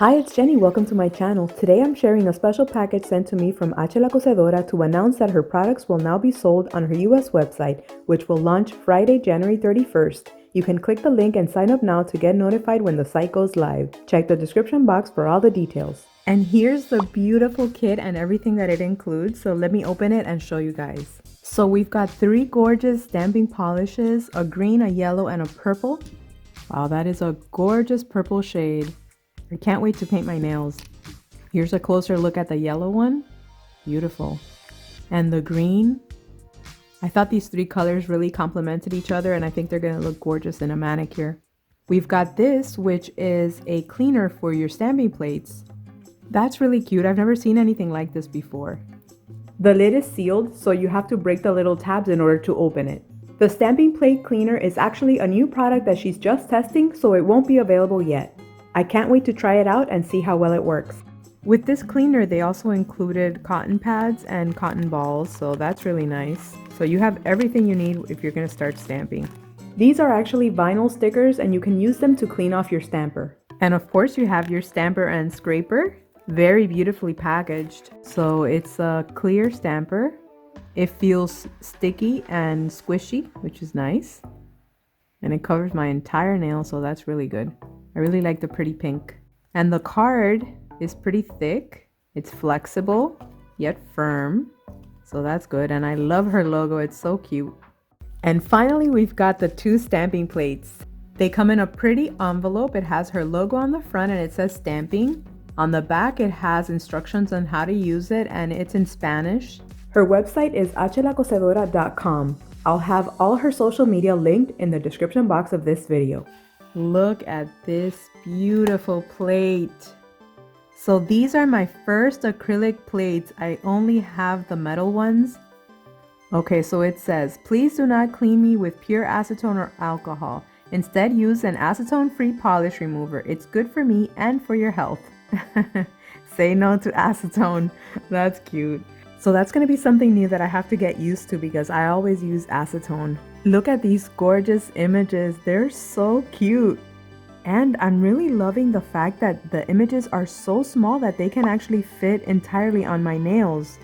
Hi, it's Jenny. Welcome to my channel. Today I'm sharing a special package sent to me from La Cosedora to announce that her products will now be sold on her US website, which will launch Friday, January 31st. You can click the link and sign up now to get notified when the site goes live. Check the description box for all the details. And here's the beautiful kit and everything that it includes, so let me open it and show you guys. So we've got 3 gorgeous stamping polishes, a green, a yellow, and a purple. Wow, that is a gorgeous purple shade. I can't wait to paint my nails. Here's a closer look at the yellow one. Beautiful. And the green. I thought these 3 colors really complemented each other, and I think they're going to look gorgeous in a manicure. We've got this, which is a cleaner for your stamping plates. That's really cute. I've never seen anything like this before. The lid is sealed, so you have to break the little tabs in order to open it. The stamping plate cleaner is actually a new product that she's just testing, so it won't be available yet. I can't wait to try it out and see how well it works. With this cleaner, they also included cotton pads and cotton balls, so that's really nice. So you have everything you need if you're going to start stamping. These are actually vinyl stickers, and you can use them to clean off your stamper. And of course, you have your stamper and scraper. Very beautifully packaged. So it's a clear stamper. It feels sticky and squishy, which is nice. And it covers my entire nail, so that's really good. I really like the pretty pink. And the card is pretty thick. It's flexible, yet firm. So that's good. And I love her logo. It's so cute. And finally, we've got the 2 stamping plates. They come in a pretty envelope. It has her logo on the front and it says stamping. On the back, it has instructions on how to use it, and it's in Spanish. Her website is lacosedora.com. I'll have all her social media linked in the description box of this video. Look at this beautiful plate. So these are my first acrylic plates. I only have the metal ones. Okay, so it says, please do not clean me with pure acetone or alcohol. Instead, use an acetone-free polish remover. It's good for me and for your health. Say no to acetone. That's cute. So that's going to be something new that I have to get used to because I always use acetone. Look at these gorgeous images. They're so cute. And I'm really loving the fact that the images are so small that they can actually fit entirely on my nails.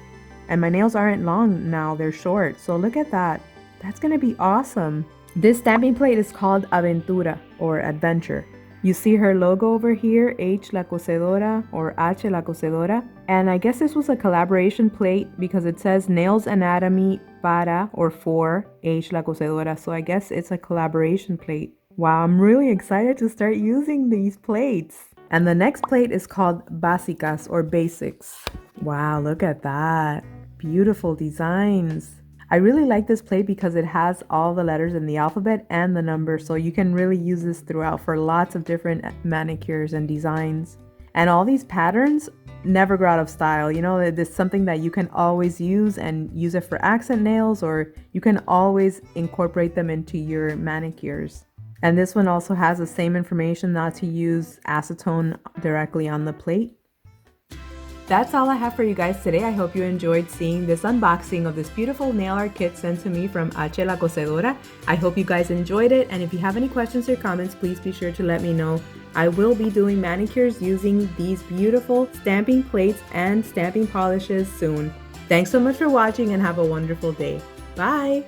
And my nails aren't long now, they're short. So look at that. That's going to be awesome. This stamping plate is called Aventura or Adventure. You see her logo over here, La Cosedora or La Cosedora. And I guess this was a collaboration plate because it says Nails Anatomy para or for La Cosedora. So I guess it's a collaboration plate. Wow, I'm really excited to start using these plates. And the next plate is called Básicas or Basics. Wow, look at that. Beautiful designs. I really like this plate because it has all the letters in the alphabet and the numbers, so you can really use this throughout for lots of different manicures and designs. And all these patterns never go out of style. You know, it's something that you can always use and use it for accent nails, or you can always incorporate them into your manicures. And this one also has the same information not to use acetone directly on the plate. That's all I have for you guys today. I hope you enjoyed seeing this unboxing of this beautiful nail art kit sent to me from La Cosedora. I hope you guys enjoyed it, and if you have any questions or comments, please be sure to let me know. I will be doing manicures using these beautiful stamping plates and stamping polishes soon. Thanks so much for watching and have a wonderful day. Bye!